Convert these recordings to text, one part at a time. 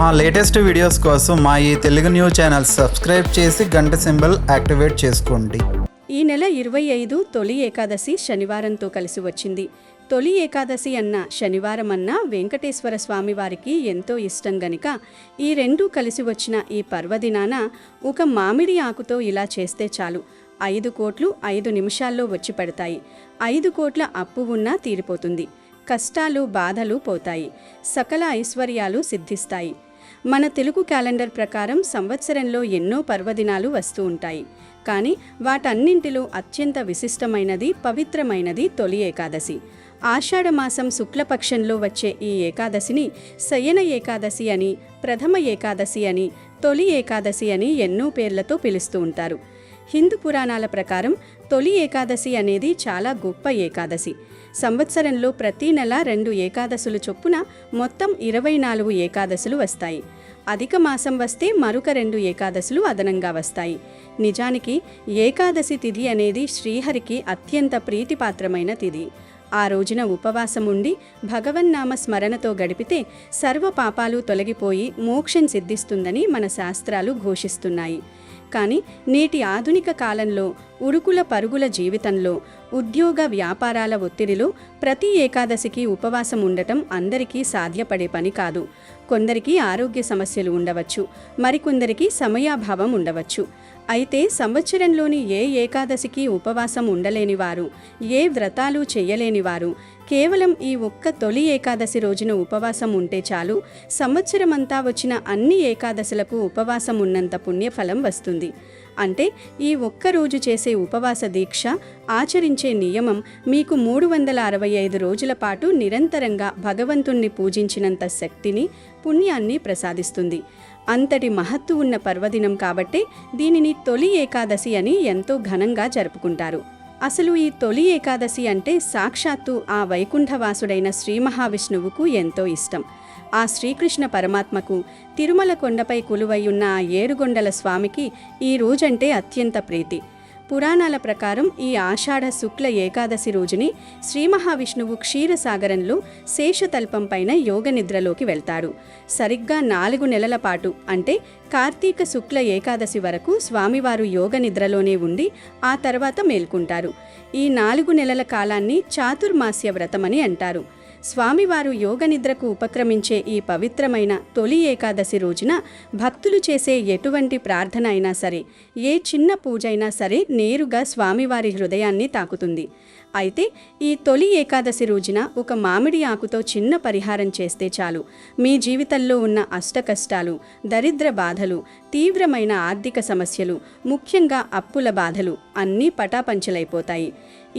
మా latest videos కోసం మా ఈ తెలుగు న్యూస్ ఛానల్ సబ్స్క్రైబ్ చేసి గంట సింబల్ యాక్టివేట్ చేసుకోండి. ఈ నెల 25 తొలి ఏకాదశి శనివారంతో కలిసి వచ్చింది. తొలి ఏకాదశి అన్న శనివారం అన్న వెంకటేశ్వర స్వామి వారికి ఎంతో ఇష్టం గనుక ఈ రెండూ కలిసి వచ్చిన ఈ పర్వదినాన ఒక మామిడి ఆకుతో ఇలా చేస్తే చాలు 5 కోట్లు 5 నిమిషాల్లో వచ్చి పడతాయి. 5 కోట్ల అప్పు ఉన్నా తీరిపోతుంది. కష్టాలు బాధలు పోతాయి. సకల ఐశ్వర్యాలు సిద్ధిస్తాయి. మన తెలుగు క్యాలెండర్ ప్రకారం సంవత్సరంలో ఎన్నో పర్వదినాలు వస్తూ ఉంటాయి. కానీ వాటన్నింటిలో అత్యంత విశిష్టమైనది పవిత్రమైనది తొలి ఏకాదశి. ఆషాఢమాసం శుక్లపక్షంలో వచ్చే ఈ ఏకాదశిని శయన ఏకాదశి అని, ప్రథమ ఏకాదశి అని, తొలి ఏకాదశి అని ఎన్నో పేర్లతో పిలుస్తూ ఉంటారు. హిందూ పురాణాల ప్రకారం తొలి ఏకాదశి అనేది చాలా గొప్ప ఏకాదశి. సంవత్సరంలో ప్రతి నెల 2 ఏకాదశులు చొప్పున మొత్తం 24 ఏకాదశులు వస్తాయి. అధిక మాసం వస్తే మరొక 2 ఏకాదశులు అదనంగా వస్తాయి. నిజానికి ఏకాదశి తిథి అనేది శ్రీహరికి అత్యంత ప్రీతిపాత్రమైన తిథి. ఆ రోజున ఉపవాసం ఉండి భగవన్నామ స్మరణతో గడిపితే సర్వ పాపాలు తొలగిపోయి మోక్షం సిద్ధిస్తుందని మన శాస్త్రాలు ఘోషిస్తున్నాయి. కానీ నేటి ఆధునిక కాలంలో ఉరుకుల పరుగుల జీవితంలో ఉద్యోగ వ్యాపారాల ఒత్తిడిలో ప్రతి ఏకాదశికి ఉపవాసం ఉండటం అందరికీ సాధ్యపడే పని కాదు. కొందరికి ఆరోగ్య సమస్యలు ఉండవచ్చు, మరికొందరికి సమయాభావం ఉండవచ్చు. అయితే సంవత్సరంలోని ఏ ఏకాదశికి ఉపవాసం ఉండలేని వారు, ఏ వ్రతాలు చేయలేని వారు కేవలం ఈ ఒక్క తొలి ఏకాదశి రోజున ఉపవాసం ఉంటే చాలు సంవత్సరమంతా వచ్చిన అన్ని ఏకాదశులకు ఉపవాసం ఉన్నంత పుణ్యఫలం వస్తుంది. అంటే ఈ ఒక్కరోజు చేసే ఉపవాస దీక్ష ఆచరించే నియమం మీకు 365 రోజుల పాటు నిరంతరంగా భగవంతుణ్ణి పూజించినంత శక్తిని, పుణ్యాన్ని ప్రసాదిస్తుంది. అంతటి మహత్తు ఉన్న పర్వదినం కాబట్టే దీనిని తొలి ఏకాదశి అని ఎంతో ఘనంగా జరుపుకుంటారు. అసలు ఈ తొలి ఏకాదశి అంటే సాక్షాత్తు ఆ వైకుంఠవాసుడైన శ్రీ మహావిష్ణువుకు ఎంతో ఇష్టం. ఆ శ్రీకృష్ణ పరమాత్మకు తిరుమల కొండపై కొలువై ఉన్న ఆ ఏడుగొండల స్వామికి ఈ రోజంటే అత్యంత ప్రీతి. పురాణాల ప్రకారం ఈ ఆషాఢ శుక్ల ఏకాదశి రోజుని శ్రీ మహావిష్ణువు క్షీరసాగరంలో శేషతల్పం పైన యోగ నిద్రలోకి వెళ్తాడు. సరిగ్గా 4 నెలల పాటు అంటే కార్తీక శుక్ల ఏకాదశి వరకు స్వామివారు యోగ నిద్రలోనే ఉండి ఆ తర్వాత మేల్కుంటారు. ఈ 4 నెలల కాలాన్ని చాతుర్మాస్య వ్రతమని అంటారు. స్వామివారు యోగ నిద్రకు ఉపక్రమించే ఈ పవిత్రమైన తొలి ఏకాదశి రోజున భక్తులు చేసే ఎటువంటి ప్రార్థన అయినా సరే, ఏ చిన్న పూజైనా సరే నేరుగా స్వామివారి హృదయాన్ని తాకుతుంది. అయితే ఈ తొలి ఏకాదశి రోజున ఒక మామిడి ఆకుతో చిన్న పరిహారం చేస్తే చాలు మీ జీవితంలో ఉన్న అష్టకష్టాలు, దరిద్ర బాధలు, తీవ్రమైన ఆర్థిక సమస్యలు, ముఖ్యంగా అప్పుల బాధలు అన్నీ పటాపంచలైపోతాయి.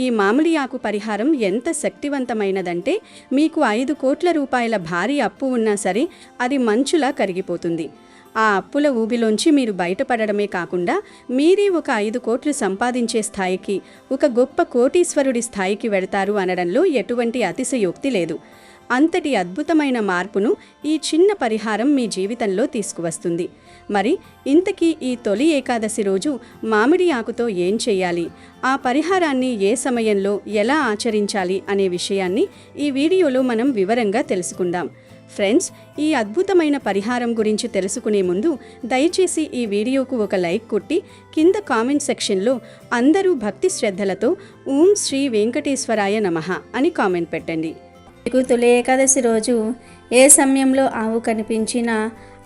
ఈ మామిడి ఆకు పరిహారం ఎంత శక్తివంతమైనదంటే మీకు 5 కోట్ల రూపాయల భారీ అప్పు ఉన్నా సరే అది మంచులా కరిగిపోతుంది. ఆ అప్పుల ఊబిలోంచి మీరు బయటపడడమే కాకుండా మీరే ఒక 5 కోట్లు సంపాదించే స్థాయికి, ఒక గొప్ప కోటీశ్వరుడి స్థాయికి వెడతారు అనడంలో ఎటువంటి అతిశయోక్తి లేదు. అంతటి అద్భుతమైన మార్పును ఈ చిన్న పరిహారం మీ జీవితంలో తీసుకువస్తుంది. మరి ఇంతకీ ఈ తొలి ఏకాదశి రోజు మామిడి ఆకుతో ఏం చేయాలి, ఆ పరిహారాన్ని ఏ సమయంలో ఎలా ఆచరించాలి అనే విషయాన్ని ఈ వీడియోలో మనం వివరంగా తెలుసుకుందాం. ఫ్రెండ్స్, ఈ అద్భుతమైన పరిహారం గురించి తెలుసుకునే ముందు దయచేసి ఈ వీడియోకు ఒక లైక్ కొట్టి కింద కామెంట్ సెక్షన్లో అందరూ భక్తి శ్రద్ధలతో ఓం శ్రీ వెంకటేశ్వరాయ నమః అని కామెంట్ పెట్టండి. మీకు తొలి ఏకాదశి రోజు ఏ సమయంలో ఆవు కనిపించినా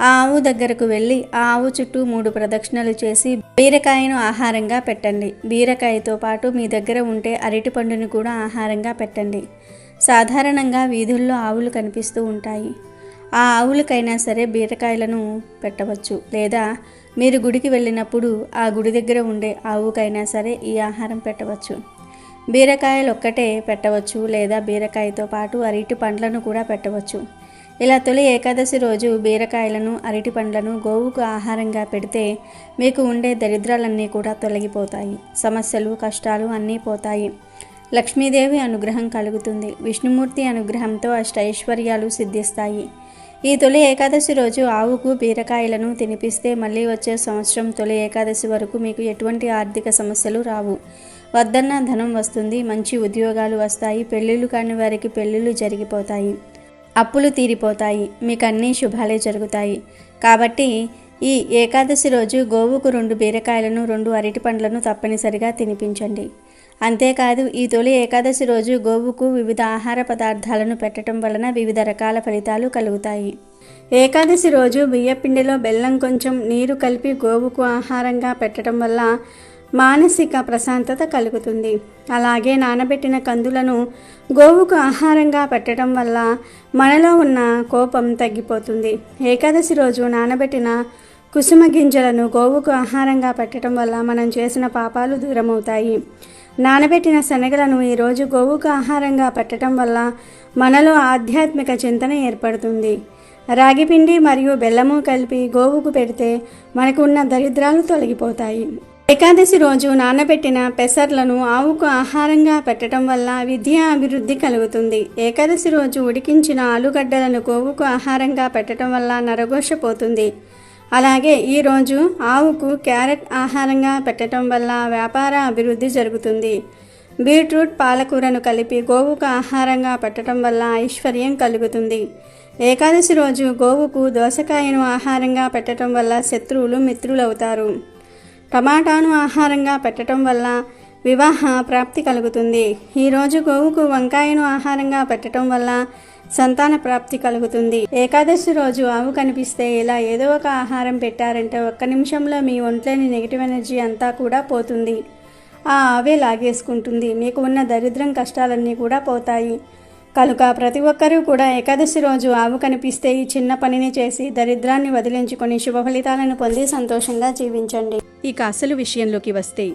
ఆ ఆవు దగ్గరకు వెళ్ళి ఆ ఆవు చుట్టూ 3 ప్రదక్షిణలు చేసి బీరకాయను ఆహారంగా పెట్టండి. బీరకాయతో పాటు మీ దగ్గర ఉంటే అరటిపండుని కూడా ఆహారంగా పెట్టండి. సాధారణంగా వీధుల్లో ఆవులు కనిపిస్తూ ఉంటాయి. ఆ ఆవులకైనా సరే బీరకాయలను పెట్టవచ్చు, లేదా మీరు గుడికి వెళ్ళినప్పుడు ఆ గుడి దగ్గర ఉండే ఆవుకైనా సరే ఈ ఆహారం పెట్టవచ్చు. బీరకాయలు ఒక్కటే పెట్టవచ్చు, లేదా బీరకాయతో పాటు అరటి పండ్లను కూడా పెట్టవచ్చు. ఇలా తొలి ఏకాదశి రోజు బీరకాయలను, అరటి పండ్లను గోవుకు ఆహారంగా పెడితే మీకు ఉండే దరిద్రాలన్నీ కూడా తొలగిపోతాయి. సమస్యలు, కష్టాలు అన్నీ పోతాయి. లక్ష్మీదేవి అనుగ్రహం కలుగుతుంది. విష్ణుమూర్తి అనుగ్రహంతో అష్టైశ్వర్యాలు సిద్ధిస్తాయి. ఈ తొలి ఏకాదశి రోజు ఆవుకు బీరకాయలను తినిపిస్తే మళ్ళీ వచ్చే సంవత్సరం తొలి ఏకాదశి వరకు మీకు ఎటువంటి ఆర్థిక సమస్యలు రావు. వద్దన్న ధనం వస్తుంది. మంచి ఉద్యోగాలు వస్తాయి. పెళ్ళిళ్ళు కాని వారికి పెళ్ళిళ్ళు జరిగిపోతాయి. అప్పులు తీరిపోతాయి, మీకు అన్నీ శుభాలే జరుగుతాయి. కాబట్టి ఈ ఏకాదశి రోజు గోవుకు 2 బీరకాయలను 2 అరటి పండ్లను తప్పనిసరిగా తినిపించండి. అంతేకాదు ఈ తొలి ఏకాదశి రోజు గోవుకు వివిధ ఆహార పదార్థాలను పెట్టడం వలన వివిధ రకాల ఫలితాలు కలుగుతాయి. ఏకాదశి రోజు బియ్యపిండిలో బెల్లం కొంచెం నీరు కలిపి గోవుకు ఆహారంగా పెట్టడం వల్ల మానసిక ప్రశాంతత కలుగుతుంది. అలాగే నానబెట్టిన కందులను గోవుకు ఆహారంగా పెట్టడం వల్ల మనలో ఉన్న కోపం తగ్గిపోతుంది. ఏకాదశి రోజు నానబెట్టిన కుసుమ గింజలను గోవుకు ఆహారంగా పెట్టడం వల్ల మనం చేసిన పాపాలు దూరమవుతాయి. నానబెట్టిన శనగలను ఈరోజు గోవుకు ఆహారంగా పెట్టడం వల్ల మనలో ఆధ్యాత్మిక చింతన ఏర్పడుతుంది. రాగిపిండి మరియు బెల్లము కలిపి గోవుకు పెడితే మనకు ఉన్న దరిద్రాలు తొలగిపోతాయి. ఏకాదశి రోజు నానబెట్టిన పెసర్లను ఆవుకు ఆహారంగా పెట్టడం వల్ల విద్యా అభివృద్ధి కలుగుతుంది. ఏకాదశి రోజు ఉడికించిన ఆలుగడ్డలను గోవుకు ఆహారంగా పెట్టడం వల్ల నరఘోష పోతుంది. అలాగే ఈరోజు ఆవుకు క్యారెట్ ఆహారంగా పెట్టడం వల్ల వ్యాపార అభివృద్ధి జరుగుతుంది. బీట్రూట్ పాలకూరను కలిపి గోవుకు ఆహారంగా పెట్టడం వల్ల ఐశ్వర్యం కలుగుతుంది. ఏకాదశి రోజు గోవుకు దోసకాయను ఆహారంగా పెట్టడం వల్ల శత్రువులు మిత్రులవుతారు. టమాటాను ఆహారంగా పెట్టడం వల్ల వివాహ ప్రాప్తి కలుగుతుంది. ఈరోజు గోవుకు వంకాయను ఆహారంగా పెట్టడం వల్ల సంతాన ప్రాప్తి కలుగుతుంది. ఏకాదశి రోజు ఆవు కనిపిస్తే ఇలా ఏదో ఒక ఆహారం పెట్టారంటే ఒక్క నిమిషంలో మీ ఒంట్లోని నెగిటివ్ ఎనర్జీ అంతా కూడా పోతుంది. ఆ ఆవే లాగేసుకుంటుంది. మీకు ఉన్న దరిద్రం కష్టాలన్నీ కూడా పోతాయి. కనుక ప్రతి ఒక్కరూ కూడా ఏకాదశి రోజు ఆవు కనిపిస్తే ఈ చిన్న పనిని చేసి దరిద్రాన్ని వదిలించుకొని శుభ ఫలితాలను పొంది సంతోషంగా జీవించండి. ఇక అసలు విషయంలోకి వస్తే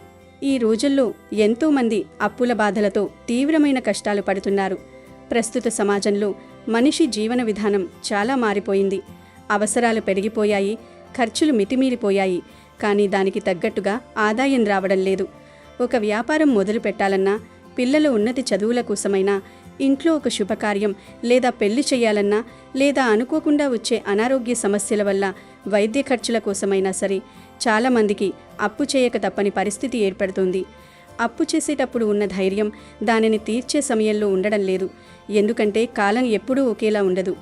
ఈ రోజుల్లో ఎంతోమంది అప్పుల బాధలతో తీవ్రమైన కష్టాలు పడుతున్నారు. ప్రస్తుత సమాజంలో మనిషి జీవన విధానం చాలా మారిపోయింది. అవసరాలు పెరిగిపోయాయి, ఖర్చులు మితిమీరిపోయాయి. కానీ దానికి తగ్గట్టుగా ఆదాయం రావడం లేదు. ఒక వ్యాపారం మొదలు పెట్టాలన్నా, పిల్లల ఉన్నతి చదువుల కోసమైనా, ఇంట్లో ఒక శుభకార్యం లేదా పెళ్లి చేయాలన్నా, లేదా అనుకోకుండా వచ్చే అనారోగ్య సమస్యల వల్ల వైద్య ఖర్చుల కోసమైనా సరే చాలామందికి అప్పు చేయక తప్పని పరిస్థితి ఏర్పడుతుంది. అప్పు చేసేటప్పుడు ఉన్న ధైర్యం దానిని తీర్చే సమయంలో ఉండడం లేదు. ఎందుకంటే కాలం ఎప్పుడూ ఒకేలా ఉండదు.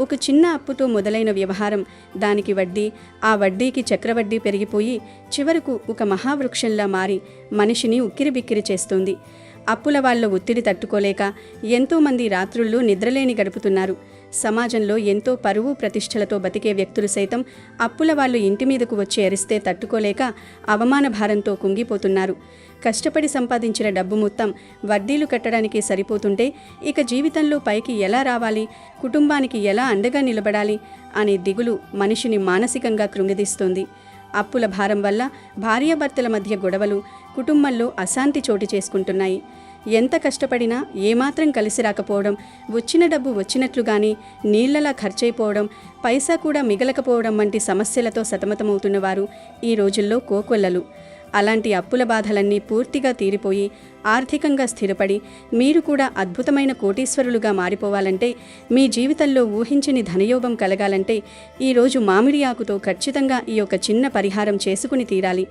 ఒక చిన్న అప్పుతో మొదలైన వ్యవహారం, దానికి వడ్డీ, ఆ వడ్డీకి చక్రవడ్డీ పెరిగిపోయి చివరకు ఒక మహావృక్షంలా మారి మనిషిని ఉక్కిరిబిక్కిరి చేస్తుంది. అప్పుల వాళ్ళ ఒత్తిడి తట్టుకోలేక ఎంతోమంది రాత్రుళ్ళు నిద్రలేని గడుపుతున్నారు. సమాజంలో ఎంతో పరువు ప్రతిష్టలతో బతికే వ్యక్తులు సైతం అప్పుల వాళ్ళు ఇంటి మీదకు వచ్చి ఎరిస్తే తట్టుకోలేక అవమాన భారంతో కుంగిపోతున్నారు. కష్టపడి సంపాదించిన డబ్బు మొత్తం వడ్డీలు కట్టడానికి సరిపోతుంటే ఇక జీవితంలో పైకి ఎలా రావాలి, కుటుంబానికి ఎలా అండగా నిలబడాలి అనే దిగులు మనిషిని మానసికంగా కృంగదీస్తోంది. అప్పుల భారం వల్ల భార్యాభర్తల మధ్య గొడవలు, కుటుంబంలో అశాంతి చోటు చేసుకుంటున్నాయి. ఎంత కష్టపడినా ఏమాత్రం కలిసి రాకపోవడం, వచ్చిన డబ్బు వచ్చినట్లుగాని నీళ్లలా ఖర్చయిపోవడం, పైసా కూడా మిగలకపోవడం వంటి సమస్యలతో సతమతమవుతున్న వారు ఈ రోజుల్లో కోకొల్లలు. అలాంటి అప్పుల బాధలన్నీ పూర్తిగా తీరిపోయి ఆర్థికంగా స్థిరపడి మీరు కూడా అద్భుతమైన కోటీశ్వరులుగా మారిపోవాలంటే, మీ జీవితంలో ఊహించని ధనయోగం కలగాలంటే ఈరోజు మామిడి ఆకుతో ఖచ్చితంగా ఈ యొక్క చిన్న పరిహారం చేసుకుని తీరాలి.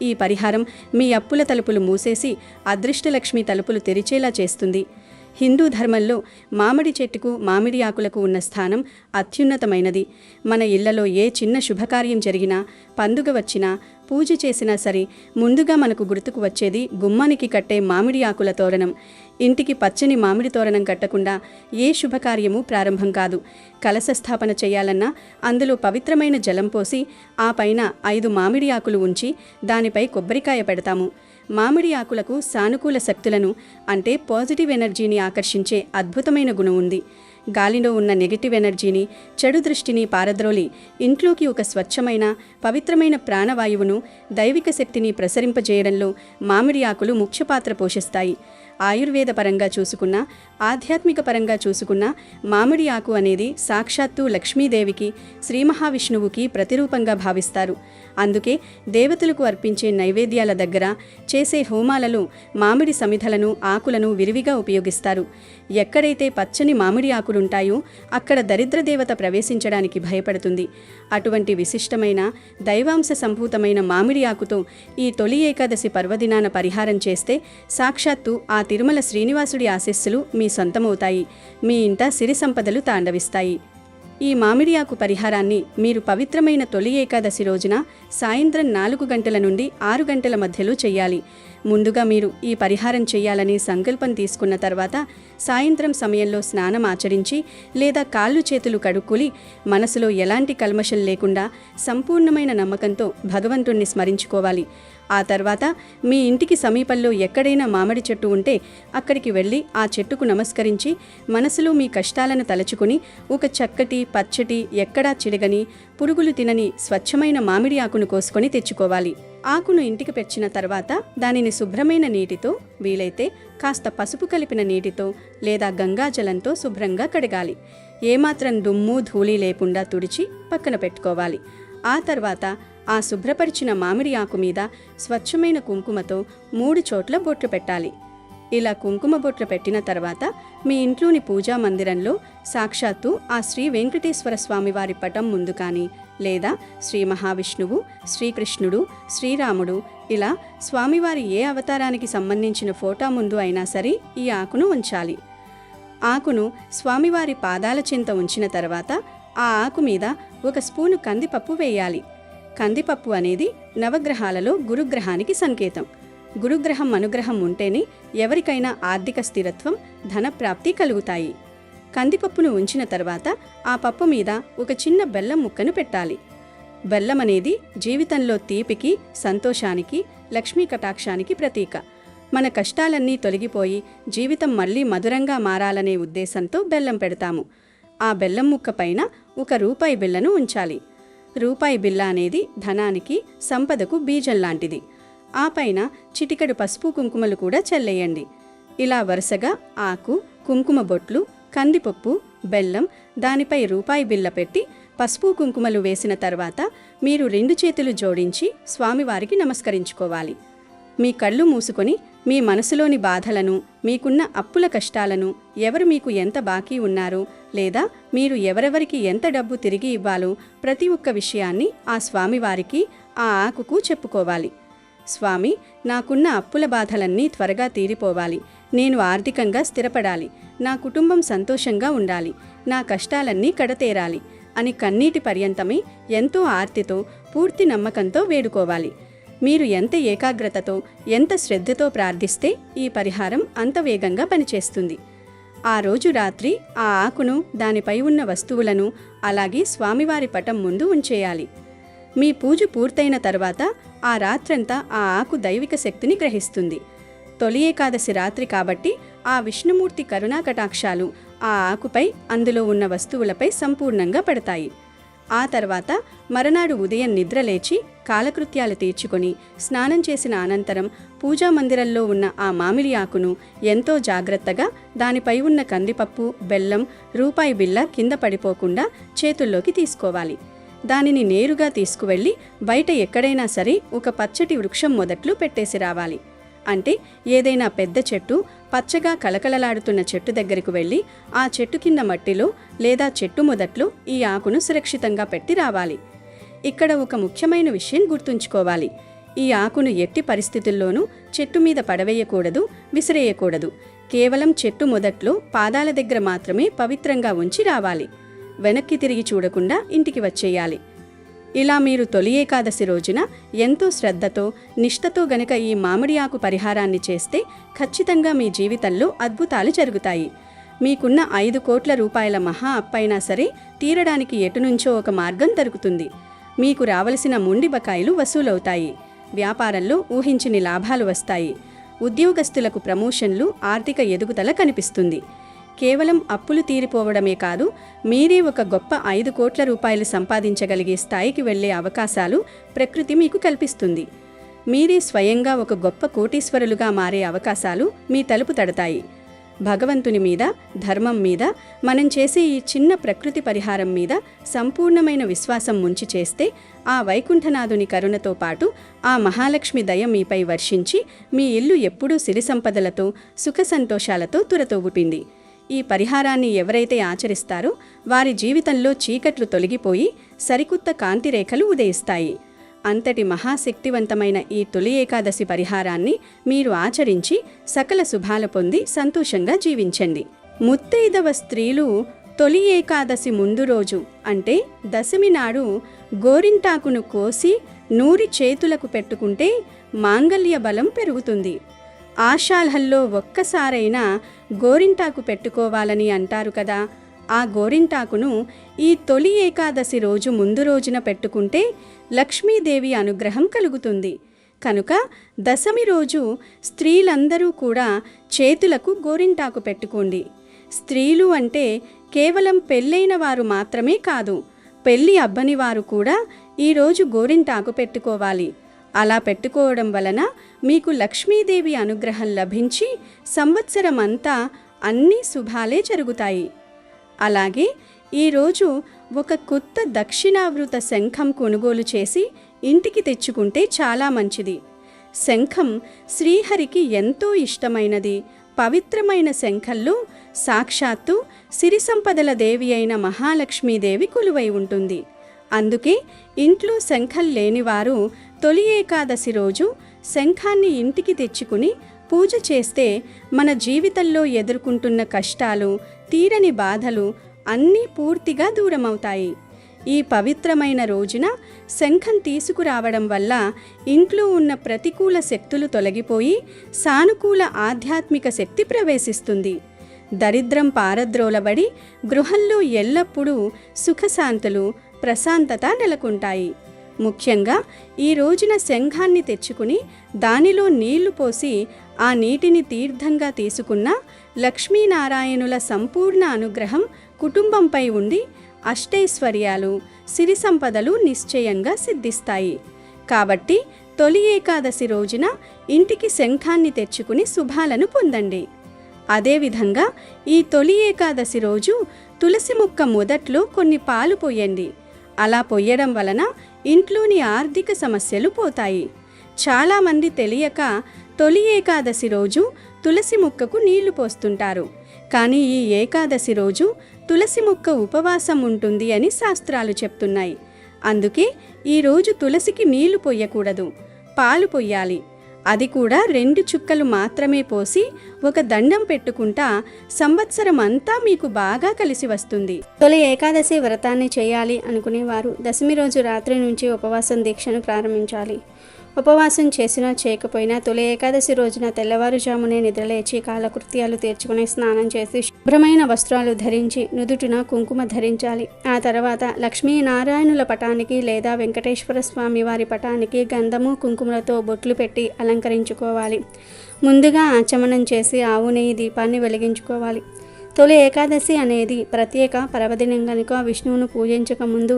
ఈ పరిహారం మీ అప్పుల తలుపులు మూసేసి అదృష్టలక్ష్మి తలుపులు తెరిచేలా చేస్తుంది. హిందూ ధర్మంలో మామిడి చెట్టుకు, మామిడి ఆకులకు ఉన్న స్థానం అత్యున్నతమైనది. మన ఇళ్లలో ఏ చిన్న శుభకార్యం జరిగినా, పండుగ వచ్చినా, పూజ చేసినా సరే ముందుగా మనకు గుర్తుకు వచ్చేది గుమ్మానికి కట్టే మామిడి ఆకుల తోరణం. ఇంటికి పచ్చని మామిడి తోరణం కట్టకుండా ఏ శుభకార్యము ప్రారంభం కాదు. కలశ స్థాపన చేయాలన్నా అందులో పవిత్రమైన జలం పోసి ఆ పైన 5 మామిడి ఆకులు ఉంచి దానిపై కొబ్బరికాయ పెడతాము. మామిడి ఆకులకు సానుకూల శక్తులను, అంటే పాజిటివ్ ఎనర్జీని ఆకర్షించే అద్భుతమైన గుణం ఉంది. గాలిలో ఉన్న నెగిటివ్ ఎనర్జీని, చెడు దృష్టిని పారద్రోలి ఇంట్లోకి ఒక స్వచ్ఛమైన, పవిత్రమైన ప్రాణవాయువును, దైవిక శక్తిని ప్రసరింపజేయడంలో మామిడి ఆకులు ముఖ్య పాత్ర పోషిస్తాయి. ఆయుర్వేద పరంగా చూసుకున్నా, ఆధ్యాత్మిక పరంగా చూసుకున్నా మామిడి ఆకు అనేది సాక్షాత్తు లక్ష్మీదేవికి, శ్రీ మహావిష్ణువుకి ప్రతిరూపంగా భావిస్తారు. అందుకే దేవతలకు అర్పించే నైవేద్యాల దగ్గర, చేసే హోమాలలో మామిడి సమిధలను, ఆకులను విరివిగా ఉపయోగిస్తారు. ఎక్కడైతే పచ్చని మామిడి ఆకులుంటాయో అక్కడ దరిద్ర దేవత ప్రవేశించడానికి భయపడుతుంది. అటువంటి విశిష్టమైన, దైవాంశ సంభూతమైన మామిడి ఆకుతో ఈ తొలి ఏకాదశి పర్వదినాన పరిహారం చేస్తే సాక్షాత్తు ఆ తిరుమల శ్రీనివాసుడి ఆశీస్సులు మీ సొంతమవుతాయి. మీ ఇంట సిరి సంపదలు తాండవిస్తాయి. ఈ మామిడి ఆకు పరిహారాన్ని మీరు పవిత్రమైన తొలి ఏకాదశి రోజున సాయంత్రం 4 గంటల నుండి 6 గంటల మధ్యలో చెయ్యాలి. ముందుగా మీరు ఈ పరిహారం చెయ్యాలని సంకల్పం తీసుకున్న తర్వాత సాయంత్రం సమయంలో స్నానం ఆచరించి లేదా కాళ్ళు చేతులు కడుక్కుని మనసులో ఎలాంటి కల్మషం లేకుండా సంపూర్ణమైన నమ్మకంతో భగవంతుణ్ణి స్మరించుకోవాలి. ఆ తర్వాత మీ ఇంటికి సమీపంలో ఎక్కడైనా మామిడి చెట్టు ఉంటే అక్కడికి వెళ్ళి ఆ చెట్టుకు నమస్కరించి మనసులో మీ కష్టాలను తలచుకుని ఒక చక్కటి పచ్చటి ఎక్కడా చిడగని పురుగులు తినని స్వచ్ఛమైన మామిడి ఆకును కోసుకొని తెచ్చుకోవాలి. ఆకును ఇంటికి పెంచిన తర్వాత దానిని శుభ్రమైన నీటితో, వీలైతే కాస్త పసుపు కలిపిన నీటితో లేదా గంగాజలంతో శుభ్రంగా కడగాలి. ఏమాత్రం దుమ్ము ధూళి లేకుండా తుడిచి పక్కన పెట్టుకోవాలి. ఆ తర్వాత ఆ శుభ్రపరిచిన మామిడి ఆకు మీద స్వచ్ఛమైన కుంకుమతో 3 చోట్ల బొట్లు పెట్టాలి. ఇలా కుంకుమ బొట్లు పెట్టిన తర్వాత మీ ఇంట్లోని పూజా మందిరంలో సాక్షాత్తు ఆ శ్రీ వెంకటేశ్వర స్వామివారి పటం ముందు కానీ లేదా శ్రీ మహావిష్ణువు, శ్రీకృష్ణుడు, శ్రీరాముడు ఇలా స్వామివారి ఏ అవతారానికి సంబంధించిన ఫోటో ముందు అయినా సరే ఈ ఆకును ఉంచాలి. ఆకును స్వామివారి పాదాల చెంత ఉంచిన తర్వాత ఆ ఆకు మీద 1 స్పూను కందిపప్పు వేయాలి. కందిపప్పు అనేది నవగ్రహాలలో గురుగ్రహానికి సంకేతం. గురుగ్రహం అనుగ్రహం ఉంటేనే ఎవరికైనా ఆర్థిక స్థిరత్వం, ధనప్రాప్తి కలుగుతాయి. కందిపప్పును ఉంచిన తర్వాత ఆ పప్పు మీద ఒక చిన్న బెల్లం ముక్కను పెట్టాలి. బెల్లం అనేది జీవితంలో తీపికి, సంతోషానికి, లక్ష్మీ కటాక్షానికి ప్రతీక. మన కష్టాలన్నీ తొలగిపోయి జీవితం మళ్ళీ మధురంగా మారాలనే ఉద్దేశంతో బెల్లం పెడతాము. ఆ బెల్లం ముక్క పైన 1 రూపాయి బిళ్ళను ఉంచాలి. రూపాయి బిళ్ళ అనేది ధనానికి, సంపదకు బీజం లాంటిది. ఆ పైన చిటికెడు పసుపు కుంకుమలు కూడా చల్లేయండి. ఇలా వరుసగా ఆకు, కుంకుమ బొట్లు, కందిపప్పు, బెల్లం, దానిపై రూపాయి బిళ్ళ పెట్టి పసుపు కుంకుమలు వేసిన తర్వాత మీరు 2 చేతులు జోడించి స్వామివారికి నమస్కరించుకోవాలి. మీ కళ్ళు మూసుకొని మీ మనసులోని బాధలను, మీకున్న అప్పుల కష్టాలను, ఎవరు మీకు ఎంత బాకీ ఉన్నారో లేదా మీరు ఎవరెవరికి ఎంత డబ్బు తిరిగి ఇవ్వాలో ప్రతి ఒక్క విషయాన్ని ఆ స్వామివారికి, ఆ ఆకుకు చెప్పుకోవాలి. స్వామి, నాకున్న అప్పుల బాధలన్నీ త్వరగా తీరిపోవాలి. నేను ఆర్థికంగా స్థిరపడాలి. నా కుటుంబం సంతోషంగా ఉండాలి. నా కష్టాలన్నీ కడతేరాలి అని కన్నీటి పర్యంతమే ఎంతో ఆర్తితో, పూర్తి నమ్మకంతో వేడుకోవాలి. మీరు ఎంత ఏకాగ్రతతో, ఎంత శ్రద్ధతో ప్రార్థిస్తే ఈ పరిహారం అంత వేగంగా పనిచేస్తుంది. ఆ రోజు రాత్రి ఆ ఆకును, దానిపై ఉన్న వస్తువులను అలాగే స్వామివారి పటం ముందు ఉంచేయాలి. మీ పూజ పూర్తయిన తర్వాత ఆ రాత్రంతా ఆ ఆకు దైవిక శక్తిని గ్రహిస్తుంది. తొలి ఏకాదశి రాత్రి కాబట్టి ఆ విష్ణుమూర్తి కరుణా కటాక్షాలు ఆ ఆకుపై, అందులో ఉన్న వస్తువులపై సంపూర్ణంగా పడతాయి. ఆ తర్వాత మరునాడు ఉదయం నిద్రలేచి కాలకృత్యాలు తీర్చుకొని స్నానం చేసిన అనంతరం పూజా మందిరంలో ఉన్న ఆ మామిడి ఆకును ఎంతో జాగ్రత్తగా దానిపై ఉన్న కందిపప్పు, బెల్లం, రూపాయి బిళ్ళ కింద పడిపోకుండా చేతుల్లోకి తీసుకోవాలి. దానిని నేరుగా తీసుకువెళ్ళి బయట ఎక్కడైనా సరే ఒక పచ్చటి వృక్షం మొదట్లు పెట్టేసి రావాలి. అంటే ఏదైనా పెద్ద చెట్టు, పచ్చగా కలకలలాడుతున్న చెట్టు దగ్గరకు వెళ్ళి ఆ చెట్టు కింద మట్టిలో లేదా చెట్టు మొదట్లో ఈ ఆకును సురక్షితంగా పెట్టి రావాలి. ఇక్కడ ఒక ముఖ్యమైన విషయం గుర్తుంచుకోవాలి. ఈ ఆకును ఎట్టి పరిస్థితుల్లోనూ చెట్టు మీద పడవేయకూడదు, విసిరేయకూడదు. కేవలం చెట్టు మొదట్లో పాదాల దగ్గర మాత్రమే పవిత్రంగా ఉంచి రావాలి. వెనక్కి తిరిగి చూడకుండా ఇంటికి వచ్చేయాలి. ఇలా మీరు తొలి ఏకాదశి రోజున ఎంతో శ్రద్ధతో, నిష్ఠతో గనక ఈ మామిడి ఆకు పరిహారాన్ని చేస్తే ఖచ్చితంగా మీ జీవితంలో అద్భుతాలు జరుగుతాయి. మీకున్న 5 కోట్ల రూపాయల మహా అప్పైనా సరే తీరడానికి ఎటునుంచో ఒక మార్గం దొరుకుతుంది. మీకు రావలసిన మొండి బకాయిలు వసూలవుతాయి. వ్యాపారంలో ఊహించని లాభాలు వస్తాయి. ఉద్యోగస్తులకు ప్రమోషన్లు, ఆర్థిక ఎదుగుదల కనిపిస్తుంది. కేవలం అప్పులు తీరిపోవడమే కాదు, మీరే ఒక గొప్ప 5 కోట్ల రూపాయలు సంపాదించగలిగే స్థాయికి వెళ్లే అవకాశాలు ప్రకృతి మీకు కల్పిస్తుంది. మీరే స్వయంగా ఒక గొప్ప కోటీశ్వరులుగా మారే అవకాశాలు మీ తలుపు తడతాయి. భగవంతుని మీద, ధర్మం మీద, మనం చేసే ఈ చిన్న ప్రకృతి పరిహారం మీద సంపూర్ణమైన విశ్వాసం ఉంచి చేస్తే ఆ వైకుంఠనాథుని కరుణతో పాటు ఆ మహాలక్ష్మి దయ మీపై వర్షించి మీ ఇల్లు ఎప్పుడూ సిరి సంపదలతో, సుఖ సంతోషాలతో తురతోగుతుంది. ఈ పరిహారాన్ని ఎవరైతే ఆచరిస్తారో వారి జీవితంలో చీకట్లు తొలగిపోయి సరికొత్త కాంతిరేఖలు ఉదయిస్తాయి. అంతటి మహాశక్తివంతమైన ఈ తొలి ఏకాదశి పరిహారాన్ని మీరు ఆచరించి సకల శుభాలు పొంది సంతోషంగా జీవించండి. ముత్తైదవ స్త్రీలు తొలి ఏకాదశి ముందు రోజు అంటే దశమి నాడు గోరింటాకును కోసి నూరి చేతులకు పెట్టుకుంటే మాంగళ్య బలం పెరుగుతుంది. ఆషాఢంలో ఒక్కసారైనా గోరింటాకు పెట్టుకోవాలని అంటారు కదా. ఆ గోరింటాకును ఈ తొలి ఏకాదశి రోజు ముందు రోజున పెట్టుకుంటే లక్ష్మీదేవి అనుగ్రహం కలుగుతుంది. కనుక దశమి రోజు స్త్రీలందరూ కూడా చేతులకు గోరింటాకు పెట్టుకోండి. స్త్రీలు అంటే కేవలం పెళ్ళైన వారు మాత్రమే కాదు, పెళ్ళి అబ్బని వారు కూడా ఈరోజు గోరింటాకు పెట్టుకోవాలి. అలా పెట్టుకోవడం వలన మీకు లక్ష్మీదేవి అనుగ్రహం లభించి సంవత్సరం అంతా అన్ని శుభాలే జరుగుతాయి. అలాగే ఈరోజు ఒక కొత్త దక్షిణావృత శంఖం కొనుగోలు చేసి ఇంటికి తెచ్చుకుంటే చాలా మంచిది. శంఖం శ్రీహరికి ఎంతో ఇష్టమైనది. పవిత్రమైన శంఖంలో సాక్షాత్తు సిరి సంపదల దేవి అయిన మహాలక్ష్మీదేవి కొలువై ఉంటుంది. అందుకే ఇంట్లో శంఖం లేనివారు తొలి ఏకాదశి రోజు శంఖాన్ని ఇంటికి తెచ్చుకుని పూజ చేస్తే మన జీవితంలో ఎదుర్కొంటున్న కష్టాలు, తీరని బాధలు అన్నీ పూర్తిగా దూరమవుతాయి. ఈ పవిత్రమైన రోజున శంఖం తీసుకురావడం వల్ల ఇంట్లో ఉన్న ప్రతికూల శక్తులు తొలగిపోయి సానుకూల ఆధ్యాత్మిక శక్తి ప్రవేశిస్తుంది. దరిద్రం పారద్రోలబడి గృహంలో ఎల్లప్పుడూ సుఖశాంతులు, ప్రశాంతత నెలకొంటాయి. ముఖ్యంగా ఈ రోజున శంఖాన్ని తెచ్చుకుని దానిలో నీళ్లు పోసి ఆ నీటిని తీర్థంగా తీసుకున్న లక్ష్మీనారాయణుల సంపూర్ణ అనుగ్రహం కుటుంబంపై ఉండి అష్టైశ్వర్యాలు, సిరి సంపదలు నిశ్చయంగా సిద్ధిస్తాయి. కాబట్టి తొలి ఏకాదశి రోజున ఇంటికి శంఖాన్ని తెచ్చుకుని శుభాలను పొందండి. అదేవిధంగా ఈ తొలి ఏకాదశి రోజు తులసి మొక్క మొదట్లో కొన్ని పాలు పోయండి. అలా పొయ్యడం వలన ఇంట్లోని ఆర్థిక సమస్యలు పోతాయి. చాలామంది తెలియక తొలి ఏకాదశి రోజు తులసి మొక్కకు నీళ్లు పోస్తుంటారు. కానీ ఈ ఏకాదశి రోజు తులసి మొక్క ఉపవాసం ఉంటుంది అని శాస్త్రాలు చెప్తున్నాయి. అందుకే ఈరోజు తులసికి నీళ్లు పొయ్యకూడదు, పాలు పొయ్యాలి. అది కూడా 2 చుక్కలు మాత్రమే పోసి ఒక దండం పెట్టుకుంటా సంవత్సరం అంతా మీకు బాగా కలిసి వస్తుంది. తొలి ఏకాదశి వ్రతాన్ని చేయాలి అనుకునేవారు దశమి రోజు రాత్రి నుంచి ఉపవాసం దీక్షను ప్రారంభించాలి. ఉపవాసం చేసినా చేయకపోయినా తొలి ఏకాదశి రోజున తెల్లవారుజామునే నిద్రలేచి కాలకృత్యాలు తీర్చుకుని స్నానం చేసి శుభ్రమైన వస్త్రాలు ధరించి నుదుటిన కుంకుమ ధరించాలి. ఆ తర్వాత లక్ష్మీనారాయణుల పటానికి లేదా వెంకటేశ్వర స్వామి వారి పటానికి గంధము కుంకుమలతో బొట్లు పెట్టి అలంకరించుకోవాలి. ముందుగా ఆచమనం చేసి ఆవు నెయ్యి దీపాన్ని వెలిగించుకోవాలి. తొలి ఏకాదశి అనేది ప్రత్యేక పర్వదినం కనుక విష్ణువును పూజించక ముందు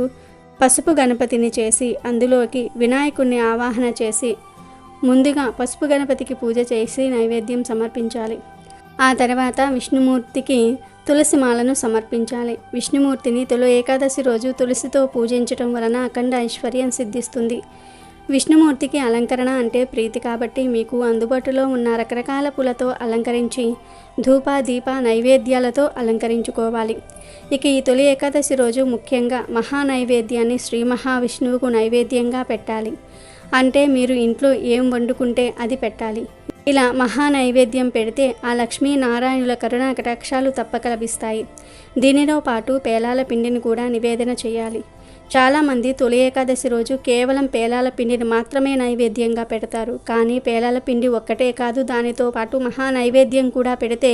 పసుపు గణపతిని చేసి అందులోకి వినాయకుడిని ఆవాహన చేసి ముందుగా పసుపు గణపతికి పూజ చేసి నైవేద్యం సమర్పించాలి. ఆ తర్వాత విష్ణుమూర్తికి తులసి మాలను సమర్పించాలి. విష్ణుమూర్తిని తొలి ఏకాదశి రోజు తులసితో పూజించటం వలన అఖండ ఐశ్వర్యం సిద్ధిస్తుంది. విష్ణుమూర్తికి అలంకరణ అంటే ప్రీతి కాబట్టి మీకు అందుబాటులో ఉన్న రకరకాల పూలతో అలంకరించి ధూప దీప నైవేద్యాలతో అలంకరించుకోవాలి. ఇక ఈ తొలి ఏకాదశి రోజు ముఖ్యంగా మహా నైవేద్యాన్ని శ్రీ మహావిష్ణువుకు నైవేద్యంగా పెట్టాలి. అంటే మీరు ఇంట్లో ఏం వండుకుంటే అది పెట్టాలి. ఇలా మహా నైవేద్యం పెడితే ఆ లక్ష్మీనారాయణుల కరుణా కటాక్షాలు తప్పక లభిస్తాయి. దీనితో పాటు పేలాల పిండిని కూడా నివేదన చేయాలి. చాలామంది తొలి ఏకాదశి రోజు కేవలం పేలాల పిండిని మాత్రమే నైవేద్యంగా పెడతారు. కానీ పేలాల పిండి ఒక్కటే కాదు, దానితో పాటు మహా నైవేద్యం కూడా పెడితే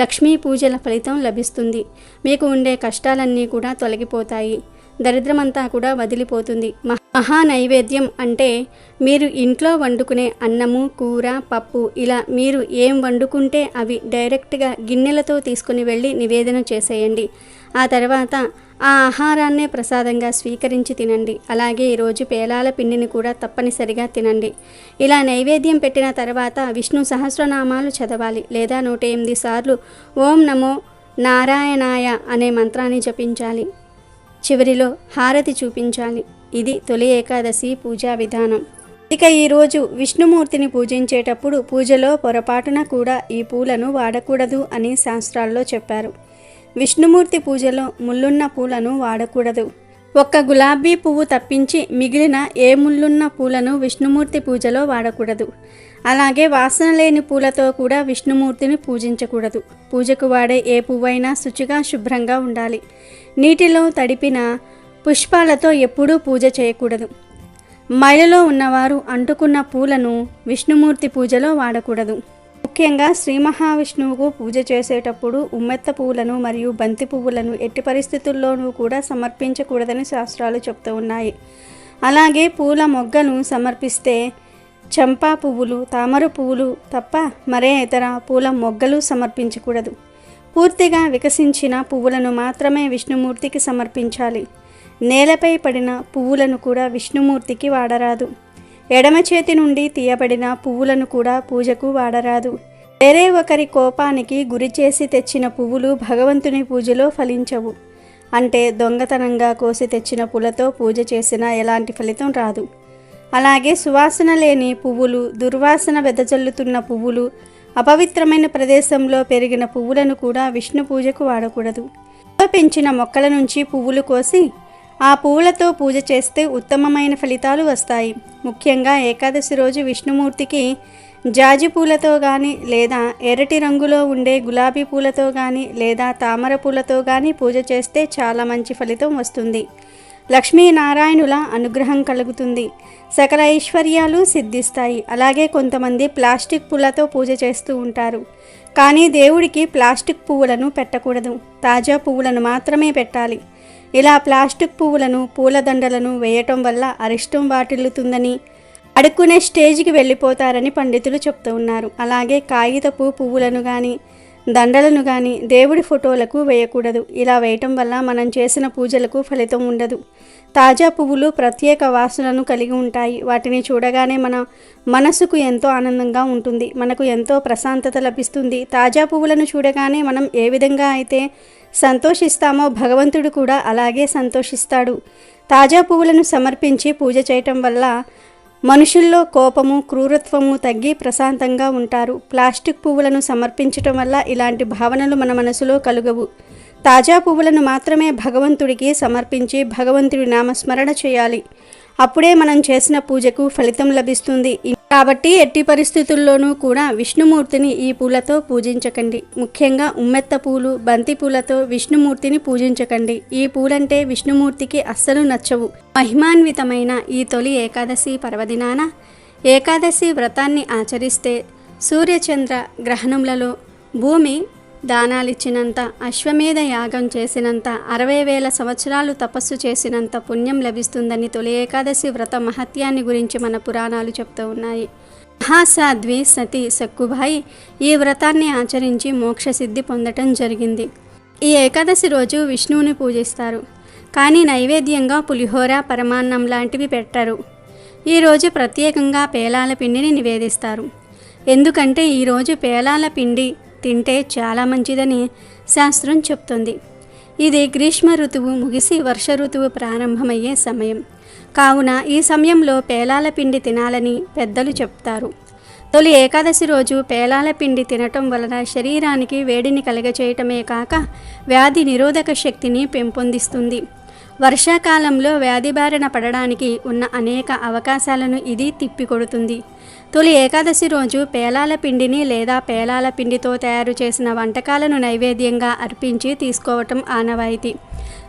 లక్ష్మీ పూజల ఫలితం లభిస్తుంది. మీకు ఉండే కష్టాలన్నీ కూడా తొలగిపోతాయి. దరిద్రమంతా కూడా వదిలిపోతుంది. మహా నైవేద్యం అంటే మీరు ఇంట్లో వండుకునే అన్నము, కూర, పప్పు ఇలా మీరు ఏం వండుకుంటే అవి డైరెక్ట్గా గిన్నెలతో తీసుకుని వెళ్ళి నివేదన చేసేయండి. ఆ తర్వాత ఆ ఆహారాన్నే ప్రసాదంగా స్వీకరించి తినండి. అలాగే ఈరోజు పేలాల పిండిని కూడా తప్పనిసరిగా తినండి. ఇలా నైవేద్యం పెట్టిన తర్వాత విష్ణు సహస్రనామాలు చదవాలి లేదా 108 సార్లు ఓం నమో నారాయణాయ అనే మంత్రాన్ని జపించాలి. చివరిలో హారతి చూపించాలి. ఇది తొలి ఏకాదశి పూజా విధానం. ఇక ఈరోజు విష్ణుమూర్తిని పూజించేటప్పుడు పూజలో పొరపాటున కూడా ఈ పూలను వాడకూడదు అని శాస్త్రాల్లో చెప్పారు. విష్ణుమూర్తి పూజలో ముళ్ళున్న పూలను వాడకూడదు. ఒక్క గులాబీ పువ్వు తప్పించి మిగిలిన ఏ ముళ్ళున్న పూలను విష్ణుమూర్తి పూజలో వాడకూడదు. అలాగే వాసన లేని పూలతో కూడా విష్ణుమూర్తిని పూజించకూడదు. పూజకు వాడే ఏ పువ్వైనా శుచిగా శుభ్రంగా ఉండాలి. నీటిలో తడిపిన పుష్పాలతో ఎప్పుడూ పూజ చేయకూడదు. మైలలో ఉన్నవారు అంటుకున్న పూలను విష్ణుమూర్తి పూజలో వాడకూడదు. ముఖ్యంగా శ్రీ మహావిష్ణువుకు పూజ చేసేటప్పుడు ఉమ్మెత్త పువ్వులను మరియు బంతి పువ్వులను ఎట్టి పరిస్థితుల్లోనూ కూడా సమర్పించకూడదని శాస్త్రాలు చెప్తూ ఉన్నాయి. అలాగే పూల మొగ్గను సమర్పిస్తే చంపా పువ్వులు, తామర పువ్వులు తప్ప మరే ఇతర పూల మొగ్గలు సమర్పించకూడదు. పూర్తిగా వికసించిన పువ్వులను మాత్రమే విష్ణుమూర్తికి సమర్పించాలి. నేలపై పడిన పువ్వులను కూడా విష్ణుమూర్తికి వాడరాదు. ఎడమ చేతి నుండి తీయబడిన పువ్వులను కూడా పూజకు వాడరాదు. వేరే ఒకరి కోపానికి గురి చేసి తెచ్చిన పువ్వులు భగవంతుని పూజలో ఫలించవు. అంటే దొంగతనంగా కోసి తెచ్చిన పూలతో పూజ చేసినా ఎలాంటి ఫలితం రాదు. అలాగే సువాసన లేని పువ్వులు, దుర్వాసన వెదజల్లుతున్న పువ్వులు, అపవిత్రమైన ప్రదేశంలో పెరిగిన పువ్వులను కూడా విష్ణు పూజకు వాడకూడదు. పెంచిన మొక్కల నుంచి పువ్వులు కోసి ఆ పువ్వులతో పూజ చేస్తే ఉత్తమమైన ఫలితాలు వస్తాయి. ముఖ్యంగా ఏకాదశి రోజు విష్ణుమూర్తికి జాజి పూలతో కానీ లేదా ఎర్రటి రంగులో ఉండే గులాబీ పూలతో కానీ లేదా తామర పూలతో కానీ పూజ చేస్తే చాలా మంచి ఫలితం వస్తుంది. లక్ష్మీనారాయణుల అనుగ్రహం కలుగుతుంది. సకల ఐశ్వర్యాలు సిద్ధిస్తాయి. అలాగే కొంతమంది ప్లాస్టిక్ పూలతో పూజ చేస్తూ ఉంటారు. కానీ దేవుడికి ప్లాస్టిక్ పువ్వులను పెట్టకూడదు. తాజా పువ్వులను మాత్రమే పెట్టాలి. ఇలా ప్లాస్టిక్ పువ్వులను, పూలదండలను వేయటం వల్ల అరిష్టం వాటిల్లుతుందని, అడుక్కునే స్టేజ్కి వెళ్ళిపోతారని పండితులు చెప్తూ ఉన్నారు. అలాగే కాగితపు పువ్వులను కానీ దండలను కానీ దేవుడి ఫోటోలకు వేయకూడదు. ఇలా వేయటం వల్ల మనం చేసిన పూజలకు ఫలితం ఉండదు. తాజా పువ్వులు ప్రత్యేక వాసనను కలిగి ఉంటాయి. వాటిని చూడగానే మన మనసుకు ఎంతో ఆనందంగా ఉంటుంది. మనకు ఎంతో ప్రశాంతత లభిస్తుంది. తాజా పువ్వులను చూడగానే మనం ఏ విధంగా అయితే సంతోషిస్తామో భగవంతుడు కూడా అలాగే సంతోషిస్తాడు. తాజా పువ్వులను సమర్పించి పూజ చేయటం వల్ల మనుషుల్లో కోపము, క్రూరత్వము తగ్గి ప్రశాంతంగా ఉంటారు. ప్లాస్టిక్ పువ్వులను సమర్పించటం వల్ల ఇలాంటి భావనలు మన మనసులో కలుగవు. తాజా పువ్వులను మాత్రమే భగవంతుడికి సమర్పించి భగవంతుడి నామస్మరణ చేయాలి. అప్పుడే మనం చేసిన పూజకు ఫలితం లభిస్తుంది. కాబట్టి ఎట్టి పరిస్థితుల్లోనూ కూడా విష్ణుమూర్తిని ఈ పూలతో పూజించకండి. ముఖ్యంగా ఉమ్మెత్త పూలు, బంతి పూలతో విష్ణుమూర్తిని పూజించకండి. ఈ పూలంటే విష్ణుమూర్తికి అస్సలు నచ్చవు. మహిమాన్వితమైన ఈ తొలి ఏకాదశి పర్వదినాన ఏకాదశి వ్రతాన్ని ఆచరిస్తే సూర్యచంద్ర గ్రహణములలో భూమి దానాలిచ్చినంత, అశ్వమేధ యాగం చేసినంత, 60,000 సంవత్సరాలు తపస్సు చేసినంత పుణ్యం లభిస్తుందని తొలి ఏకాదశి వ్రత మహత్యాన్ని గురించి మన పురాణాలు చెప్తూ ఉన్నాయి. మహాసాధ్వి సతీ సక్కుబాయి ఈ వ్రతాన్ని ఆచరించి మోక్షసిద్ధి పొందటం జరిగింది. ఈ ఏకాదశి రోజు విష్ణువుని పూజిస్తారు. కానీ నైవేద్యంగా పులిహోర, పరమాన్నం లాంటివి పెట్టరు. ఈరోజు ప్రత్యేకంగా పేలాల పిండిని నివేదిస్తారు. ఎందుకంటే ఈరోజు పేలాల పిండి తింటే చాలా మంచిదని శాస్త్రం చెప్తుంది. ఇది గ్రీష్మ ఋతువు ముగిసి వర్ష ఋతువు ప్రారంభమయ్యే సమయం కావున ఈ సమయంలో పేలాల పిండి తినాలని పెద్దలు చెప్తారు. తొలి ఏకాదశి రోజు పేలాల పిండి తినటం వలన శరీరానికి వేడిని కలగచేయటమే కాక వ్యాధి నిరోధక శక్తిని పెంపొందిస్తుంది. వర్షాకాలంలో వ్యాధి బారిన పడడానికి ఉన్న అనేక అవకాశాలను ఇది తిప్పికొడుతుంది. తొలి ఏకాదశి రోజు పేలాల పిండిని లేదా పేలాల పిండితో తయారు చేసిన వంటకాలను నైవేద్యంగా అర్పించి తీసుకోవటం ఆనవాయితీ.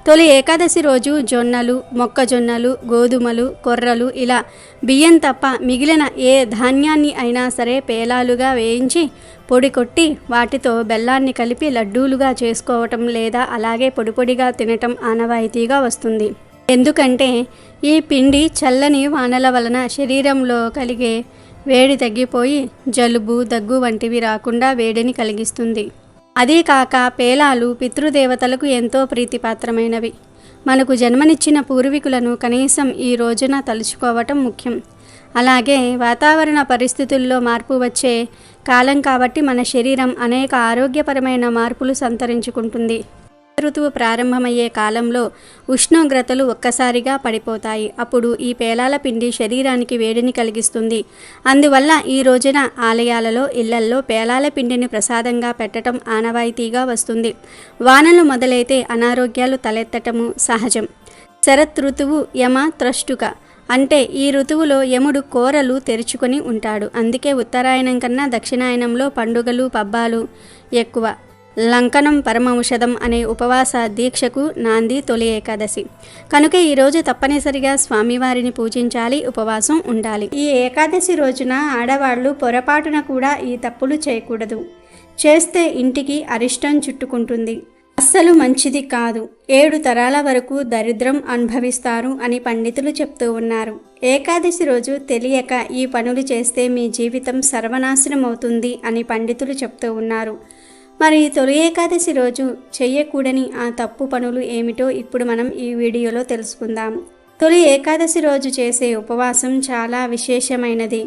తొలి ఏకాదశి రోజు జొన్నలు, మొక్కజొన్నలు, గోధుమలు, కొర్రలు ఇలా బియ్యం తప్ప మిగిలిన ఏ ధాన్యాన్ని అయినా సరే పేలాలుగా వేయించి పొడి కొట్టి వాటితో బెల్లాన్ని కలిపి లడ్డూలుగా చేసుకోవటం లేదా అలాగే పొడిపొడిగా తినటం ఆనవాయితీగా వస్తుంది. ఎందుకంటే ఈ పిండి చల్లని వానల వలన శరీరంలో కలిగే వేడి తగ్గిపోయి జలుబు, దగ్గు వంటివి రాకుండా వేడిని కలిగిస్తుంది. అదీ కాక పేలాలు పితృదేవతలకు ఎంతో ప్రీతిపాత్రమైనవి. మనకు జన్మనిచ్చిన పూర్వీకులను కనీసం ఈ రోజున తలుచుకోవటం ముఖ్యం. అలాగే వాతావరణ పరిస్థితుల్లో మార్పు వచ్చే కాలం కాబట్టి మన శరీరం అనేక ఆరోగ్యపరమైన మార్పులు సంతరించుకుంటుంది. ఋతువు ప్రారంభమయ్యే కాలంలో ఉష్ణోగ్రతలు ఒక్కసారిగా పడిపోతాయి. అప్పుడు ఈ పేలాల పిండి శరీరానికి వేడిని కలిగిస్తుంది. అందువల్ల ఈ రోజున ఆలయాలలో, ఇళ్లల్లో పేలాల పిండిని ప్రసాదంగా పెట్టడం ఆనవాయితీగా వస్తుంది. వానలు మొదలైతే అనారోగ్యాలు తలెత్తటము సహజం. శరత్ ఋతువు యమ త్రష్టుక, అంటే ఈ ఋతువులో యముడు కోరలు తెరుచుకొని ఉంటాడు. అందుకే ఉత్తరాయణం కన్నా దక్షిణాయనంలో పండుగలు పబ్బాలు ఎక్కువ. లంకనం పరమౌషధం అనే ఉపవాస దీక్షకు నాంది తొలి ఏకాదశి కనుక ఈరోజు తప్పనిసరిగా స్వామివారిని పూజించాలి, ఉపవాసం ఉండాలి. ఈ ఏకాదశి రోజున ఆడవాళ్ళు పొరపాటున కూడా ఈ తప్పులు చేయకూడదు. చేస్తే ఇంటికి అరిష్టం చుట్టుకుంటుంది, అస్సలు మంచిది కాదు. 7 తరాల వరకు దరిద్రం అనుభవిస్తారు అని పండితులు చెప్తూ ఉన్నారు. ఏకాదశి రోజు తెలియక ఈ పనులు చేస్తే మీ జీవితం సర్వనాశనం అవుతుంది అని పండితులు చెప్తూ ఉన్నారు. మరి తొలి ఏకాదశి రోజు చెయ్యకూడని ఆ తప్పు పనులు ఏమిటో ఇప్పుడు మనం ఈ వీడియోలో తెలుసుకుందాం. తొలి ఏకాదశి రోజు చేసే ఉపవాసం చాలా విశేషమైనది.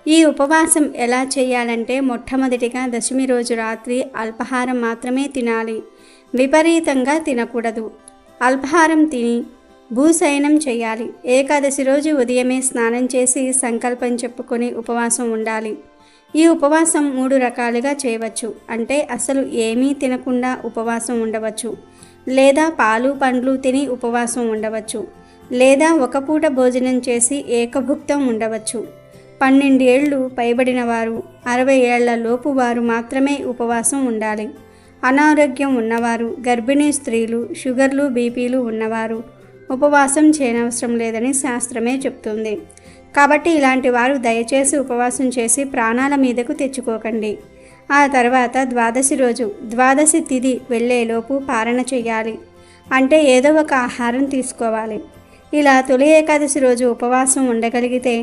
ఈ ఉపవాసం ఎలా చేయాలంటే మొట్టమొదటిగా దశమి రోజు రాత్రి అల్పాహారం మాత్రమే తినాలి. విపరీతంగా తినకూడదు. అల్పాహారం తిని భూశయనం చేయాలి. ఏకాదశి రోజు ఉదయమే స్నానం చేసి సంకల్పం చెప్పుకొని ఉపవాసం ఉండాలి. ఈ ఉపవాసం 3 రకాలుగా చేయవచ్చు. అంటే అసలు ఏమీ తినకుండా ఉపవాసం ఉండవచ్చు, లేదా పాలు పండ్లు తిని ఉపవాసం ఉండవచ్చు, లేదా ఒక పూట భోజనం చేసి ఏకభుక్తం ఉండవచ్చు. 12 ఏళ్ళు పైబడిన వారు, 60 ఏళ్ల లోపు వారు మాత్రమే ఉపవాసం ఉండాలి. అనారోగ్యం ఉన్నవారు, గర్భిణీ స్త్రీలు, షుగర్లు బీపీలు ఉన్నవారు ఉపవాసం చేయనవసరం లేదని శాస్త్రమే చెప్తుంది. కాబట్టి ఇలాంటి వారు దయచేసి ఉపవాసం చేసి ప్రాణాల మీదకు తెచ్చుకోకండి. ఆ తర్వాత ద్వాదశి రోజు, ద్వాదశి తిథి వెళ్ళేలోపు పారణ చేయాలి. అంటే ఏదో ఒక ఆహారం తీసుకోవాలి. ఇలా తొలి ఏకాదశి రోజు ఉపవాసం ఉండగలిగితే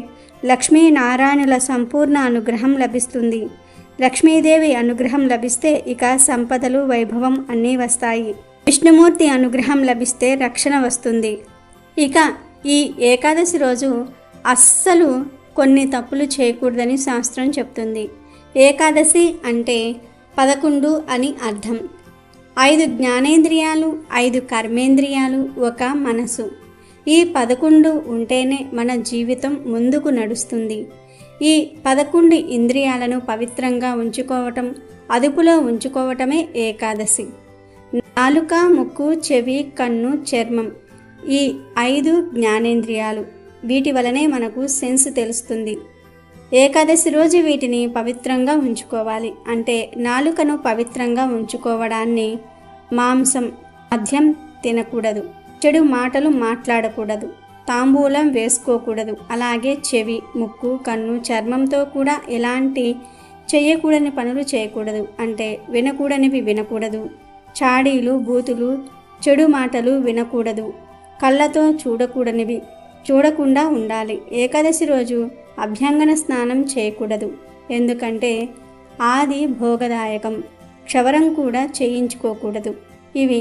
లక్ష్మీనారాయణుల సంపూర్ణ అనుగ్రహం లభిస్తుంది. లక్ష్మీదేవి అనుగ్రహం లభిస్తే ఇక సంపదలు వైభవం అన్నీ వస్తాయి. విష్ణుమూర్తి అనుగ్రహం లభిస్తే రక్షణ వస్తుంది. ఇక ఈ ఏకాదశి రోజు అస్సలు కొన్ని తప్పులు చేయకూడదని శాస్త్రం చెప్తుంది. ఏకాదశి అంటే 11 అని అర్థం. 5 జ్ఞానేంద్రియాలు, 5 కర్మేంద్రియాలు, ఒక మనసు. ఈ 11 ఉంటేనే మన జీవితం ముందుకు నడుస్తుంది. ఈ 11 ఇంద్రియాలను పవిత్రంగా ఉంచుకోవటం, అదుపులో ఉంచుకోవటమే ఏకాదశి. నాలుక, ముక్కు, చెవి, కన్ను, చర్మం, ఈ 5 జ్ఞానేంద్రియాలు. వీటి వలనే మనకు సెన్స్ తెలుస్తుంది. ఏకాదశి రోజు వీటిని పవిత్రంగా ఉంచుకోవాలి. అంటే నాలుకను పవిత్రంగా ఉంచుకోవడాన్ని మాంసం, మద్యం తినకూడదు, చెడు మాటలు మాట్లాడకూడదు, తాంబూలం వేసుకోకూడదు. అలాగే చెవి, ముక్కు, కన్ను, చర్మంతో కూడా ఎలాంటి చేయకూడని పనులు చేయకూడదు. అంటే వినకూడనివి వినకూడదు, చాడీలు, బూతులు, చెడు మాటలు వినకూడదు, కళ్ళతో చూడకూడనివి చూడకుండా ఉండాలి. ఏకాదశి రోజు అభ్యంగన స్నానం చేయకూడదు, ఎందుకంటే ఆది భోగదాయకం. క్షవరం కూడా చేయించుకోకూడదు. ఇవి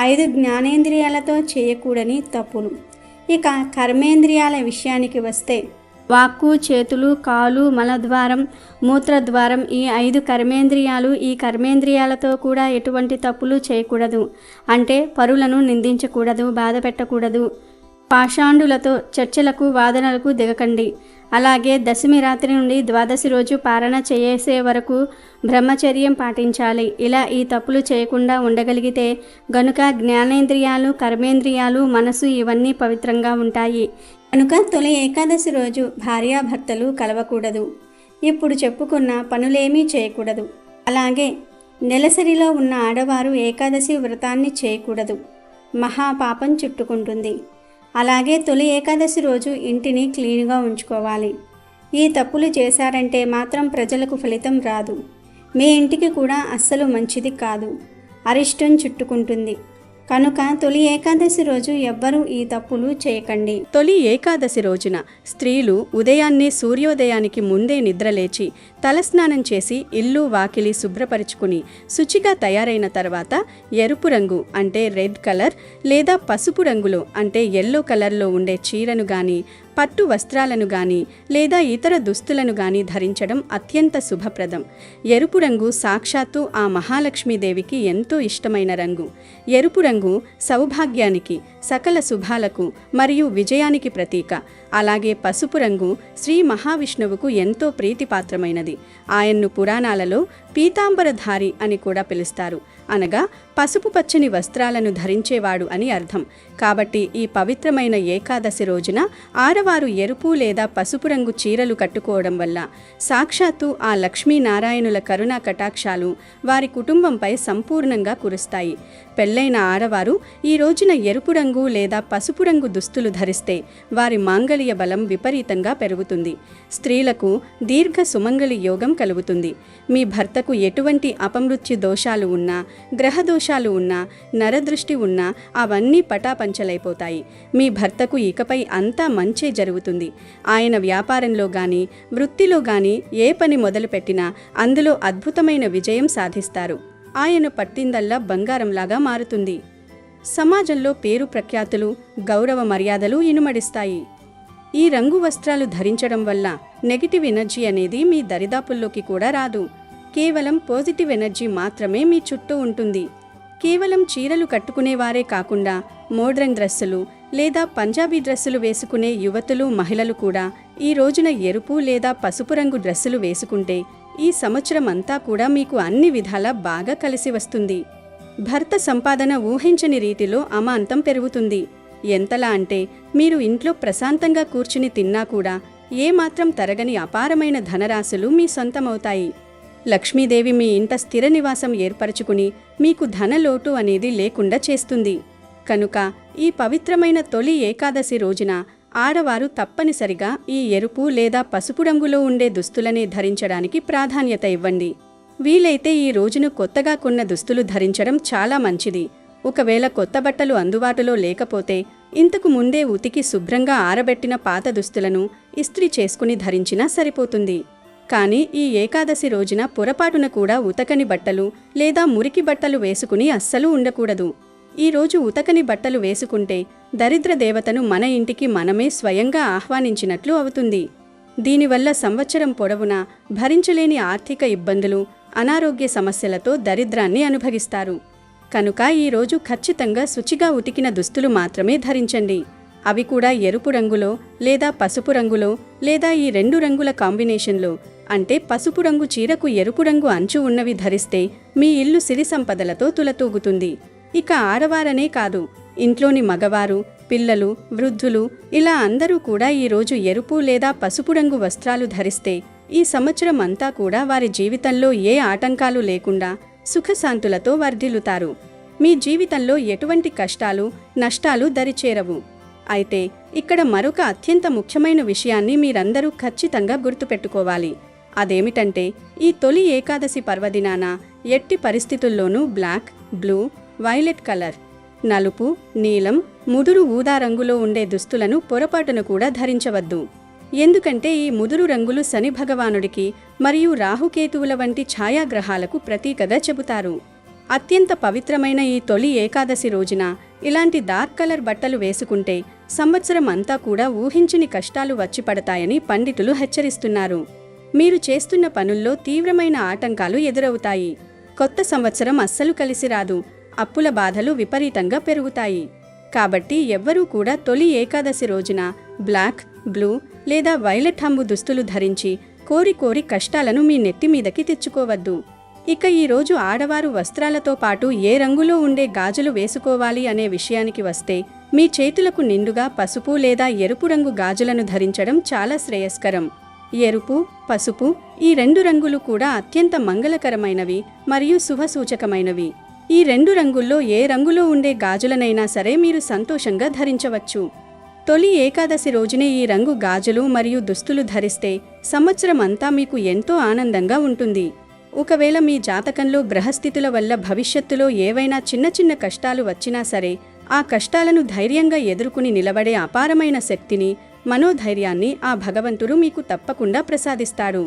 5 జ్ఞానేంద్రియాలతో చేయకూడని తప్పులు. ఇక కర్మేంద్రియాల విషయానికి వస్తే వాక్కు, చేతులు, కాలు, మలద్వారం, మూత్రద్వారం, ఈ 5 కర్మేంద్రియాలు. ఈ కర్మేంద్రియాలతో కూడా ఎటువంటి తప్పులు చేయకూడదు. అంటే పరులను నిందించకూడదు, బాధ పెట్టకూడదు, పాషాండులతో చర్చలకు వాదనలకు దిగకండి. అలాగే దశమి రాత్రి నుండి ద్వాదశి రోజు పారణ చేసే వరకు బ్రహ్మచర్యం పాటించాలి. ఇలా ఈ తప్పులు చేయకుండా ఉండగలిగితే గనుక జ్ఞానేంద్రియాలు, కర్మేంద్రియాలు, మనసు ఇవన్నీ పవిత్రంగా ఉంటాయి. కనుక తొలి ఏకాదశి రోజు భార్యాభర్తలు కలవకూడదు. ఇప్పుడు చెప్పుకున్న పనులేమీ చేయకూడదు. అలాగే నెలసరిలో ఉన్న ఆడవారు ఏకాదశి వ్రతాన్ని చేయకూడదు, మహాపాపం చుట్టుకుంటుంది. అలాగే తొలి ఏకాదశి రోజు ఇంటిని క్లీన్గా ఉంచుకోవాలి. ఈ తప్పులు చేశారంటే మాత్రం ప్రజలకు ఫలితం రాదు. మీ ఇంటికి కూడా అస్సలు మంచిది కాదు, అరిష్టం చుట్టుకుంటుంది. కనుక తొలి ఏకాదశి రోజు ఎవ్వరూ ఈ తప్పులు చేయకండి. తొలి ఏకాదశి రోజున స్త్రీలు ఉదయాన్నే సూర్యోదయానికి ముందే నిద్రలేచి తలస్నానం చేసి ఇల్లు వాకిలి శుభ్రపరుచుకుని శుచిగా తయారైన తర్వాత ఎరుపు రంగు అంటే రెడ్ కలర్ లేదా పసుపు రంగులో అంటే ఎల్లో కలర్లో ఉండే చీరను గాని, పట్టు వస్త్రాలను గాని లేదా ఇతర దుస్తులను గాని ధరించడం అత్యంత శుభప్రదం. ఎరుపు రంగు సాక్షాత్తు ఆ మహాలక్ష్మీదేవికి ఎంతో ఇష్టమైన రంగు. ఎరుపు రంగు సౌభాగ్యానికి, సకల శుభాలకు మరియు విజయానికి ప్రతీక. అలాగే పసుపు రంగు శ్రీ మహావిష్ణువుకు ఎంతో ప్రీతిపాత్రమైనది. ఆయన్ను పురాణాలలో పీతాంబరధారి అని కూడా పిలుస్తారు, అనగా పసుపు పచ్చని వస్త్రాలను ధరించేవాడు అని అర్థం. కాబట్టి ఈ పవిత్రమైన ఏకాదశి రోజున ఆడవారు ఎరుపు లేదా పసుపు రంగు చీరలు కట్టుకోవడం వల్ల సాక్షాత్తు ఆ లక్ష్మీనారాయణుల కరుణా కటాక్షాలు వారి కుటుంబంపై సంపూర్ణంగా కురుస్తాయి. పెళ్లైన ఆడవారు ఈ రోజున ఎరుపు రంగు లేదా పసుపు రంగు దుస్తులు ధరిస్తే వారి మాంగళ్య బలం విపరీతంగా పెరుగుతుంది. స్త్రీలకు దీర్ఘ సుమంగళి యోగం కలుగుతుంది. మీ భర్తకు ఎటువంటి అపమృత్యు దోషాలు ఉన్నా, గ్రహదోషాలు ఉన్నా, నరదృష్టి ఉన్నా అవన్నీ పటాపంచలైపోతాయి. మీ భర్తకు ఇకపై అంతా మంచే జరుగుతుంది. ఆయన వ్యాపారంలో గాని, వృత్తిలో గాని ఏ పని మొదలుపెట్టినా అందులో అద్భుతమైన విజయం సాధిస్తారు. ఆయన పట్టిందల్లా బంగారంలాగా మారుతుంది. సమాజంలో పేరు ప్రఖ్యాతులు, గౌరవ మర్యాదలు ఇనుమడిస్తాయి. ఈ రంగు వస్త్రాలు ధరించడం వల్ల నెగిటివ్ ఎనర్జీ అనేది మీ దరిదాపుల్లోకి కూడా రాదు. కేవలం పాజిటివ్ ఎనర్జీ మాత్రమే మీ చుట్టూ ఉంటుంది. కేవలం చీరలు కట్టుకునేవారే కాకుండా మోడ్రన్ డ్రెస్సులు లేదా పంజాబీ డ్రెస్సులు వేసుకునే యువతులు, మహిళలు కూడా ఈ రోజున ఎరుపు లేదా పసుపు రంగు డ్రెస్సులు వేసుకుంటే ఈ సంవత్సరం అంతా కూడా మీకు అన్ని విధాలా బాగా కలిసి వస్తుంది. భర్త సంపాదన ఊహించని రీతిలో అమాంతం పెరుగుతుంది. ఎంతలా అంటే మీరు ఇంట్లో ప్రశాంతంగా కూర్చుని తిన్నా కూడా ఏమాత్రం తరగని అపారమైన ధనరాశులు మీ సొంతమవుతాయి. లక్ష్మీదేవి మీ ఇంట స్థిర నివాసం ఏర్పరచుకుని మీకు ధనలోటు అనేది లేకుండా చేస్తుంది. కనుక ఈ పవిత్రమైన తొలి ఏకాదశి రోజున ఆడవారు తప్పనిసరిగా ఈ ఎరుపు లేదా పసుపు రంగులో ఉండే దుస్తులనే ధరించడానికి ప్రాధాన్యత ఇవ్వండి. వీలైతే ఈ రోజును కొత్తగా కొన్న దుస్తులు ధరించడం చాలా మంచిది. ఒకవేళ కొత్త బట్టలు అందుబాటులో లేకపోతే ఇంతకు ముందే ఉతికి శుభ్రంగా ఆరబెట్టిన పాత దుస్తులను ఇస్త్రీ చేసుకుని ధరించినా సరిపోతుంది. కానీ ఈ ఏకాదశి రోజున పొరపాటున కూడా ఉతకని బట్టలు లేదా మురికి బట్టలు వేసుకుని అస్సలు ఉండకూడదు. ఈరోజు ఉతకని బట్టలు వేసుకుంటే దరిద్ర దేవతను మన ఇంటికి మనమే స్వయంగా ఆహ్వానించినట్లు అవుతుంది. దీనివల్ల సంవత్సరం పొడవునా భరించలేని ఆర్థిక ఇబ్బందులు, అనారోగ్య సమస్యలతో దరిద్రాన్ని అనుభవిస్తారు. కనుక ఈరోజు ఖచ్చితంగా శుచిగా ఉతికిన దుస్తులు మాత్రమే ధరించండి. అవి కూడా ఎరుపు రంగులో లేదా పసుపు రంగులో లేదా ఈ రెండు రంగుల కాంబినేషన్లో, అంటే పసుపు రంగు చీరకు ఎరుపు రంగు అంచు ఉన్నవి ధరిస్తే మీ ఇల్లు సిరి సంపదలతో తులతూగుతుంది. ఇక ఆడవారనే కాదు, ఇంట్లోని మగవారు, పిల్లలు, వృద్ధులు ఇలా అందరూ కూడా ఈరోజు ఎరుపు లేదా పసుపు రంగు వస్త్రాలు ధరిస్తే ఈ సంవత్సరం అంతా కూడా వారి జీవితంలో ఏ ఆటంకాలు లేకుండా సుఖశాంతులతో వర్ధిల్లుతారు. మీ జీవితంలో ఎటువంటి కష్టాలు, నష్టాలు దరిచేరవు. అయితే ఇక్కడ మరొక అత్యంత ముఖ్యమైన విషయాన్ని మీరందరూ ఖచ్చితంగా గుర్తుపెట్టుకోవాలి. అదేమిటంటే ఈ తొలి ఏకాదశి పర్వదినాన ఎట్టి పరిస్థితుల్లోనూ బ్లాక్, బ్లూ, వైలెట్ కలర్, నలుపు, నీలం, ముదురు ఊదా రంగులో ఉండే దుస్తులను పొరపాటున కూడా ధరించవద్దు. ఎందుకంటే ఈ ముదురు రంగులు శని భగవానుడికి మరియు రాహుకేతువుల వంటి ఛాయాగ్రహాలకు ప్రతీకగా చెబుతారు. అత్యంత పవిత్రమైన ఈ తొలి ఏకాదశి రోజున ఇలాంటి డార్క్ కలర్ బట్టలు వేసుకుంటే సంవత్సరం అంతా కూడా ఊహించని కష్టాలు వచ్చి పడతాయని పండితులు హెచ్చరిస్తున్నారు. మీరు చేస్తున్న పనుల్లో తీవ్రమైన ఆటంకాలు ఎదురవుతాయి. కొత్త సంవత్సరం అస్సలు కలిసి రాదు. అప్పుల బాధలు విపరీతంగా పెరుగుతాయి. కాబట్టి ఎవ్వరూ కూడా తొలి ఏకాదశి రోజున బ్లాక్, బ్లూ లేదా వైలెట్ హంబు దుస్తులు ధరించి కోరి కోరి కష్టాలను మీ నెత్తి మీదకి తెచ్చుకోవద్దు. ఇక ఈరోజు ఆడవారు వస్త్రాలతో పాటు ఏ రంగులో ఉండే గాజులు వేసుకోవాలి అనే విషయానికి వస్తే మీ చేతులకు నిండుగా పసుపు లేదా ఎరుపు రంగు గాజులను ధరించడం చాలా శ్రేయస్కరం. ఎరుపు, పసుపు ఈ రెండు రంగులు కూడా అత్యంత మంగళకరమైనవి మరియు శుభసూచకమైనవి. ఈ రెండు రంగుల్లో ఏ రంగులో ఉండే గాజులనైనా సరే మీరు సంతోషంగా ధరించవచ్చు. తొలి ఏకాదశి రోజునే ఈ రంగు గాజులు మరియు దుస్తులు ధరిస్తే సంవత్సరం అంతా మీకు ఎంతో ఆనందంగా ఉంటుంది. ఒకవేళ మీ జాతకంలో గ్రహస్థితుల వల్ల భవిష్యత్తులో ఏవైనా చిన్న చిన్న కష్టాలు వచ్చినా సరే ఆ కష్టాలను ధైర్యంగా ఎదుర్కొని నిలబడే అపారమైన శక్తిని, మనోధైర్యాన్ని ఆ భగవంతుడు మీకు తప్పకుండా ప్రసాదిస్తాడు.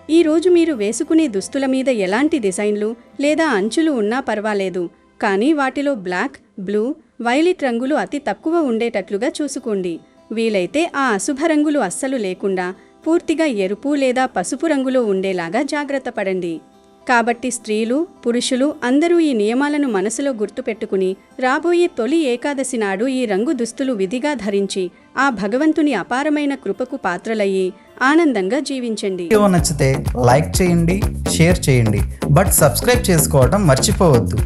ఈరోజు మీరు వేసుకునే దుస్తుల మీద ఎలాంటి డిజైన్లు లేదా అంచులు ఉన్నా పర్వాలేదు, కానీ వాటిలో బ్లాక్, బ్లూ, వైలెట్ రంగులు అతి తక్కువ ఉండేటట్లుగా చూసుకోండి. వీలైతే ఆ అశుభ రంగులు అస్సలు లేకుండా పూర్తిగా ఎరుపు లేదా పసుపు రంగులో ఉండేలాగా జాగ్రత్త పడండి. కాబట్టి స్త్రీలు పురుషులు అందరూ ఈ నియమాలను మనసులో గుర్తుపెట్టుకుని రాబోయే తొలి ఏకాదశి నాడు ఈ రంగు దుస్తులు విధిగా ధరించి ఆ భగవంతుని అపారమైన కృపకు పాత్రలయ్యి ఆనందంగా జీవించండి. వీడియో నచ్చితే లైక్ చేయండి, షేర్ చేయండి, బట్ సబ్స్క్రైబ్ చేసుకోవడం మర్చిపోవద్దు.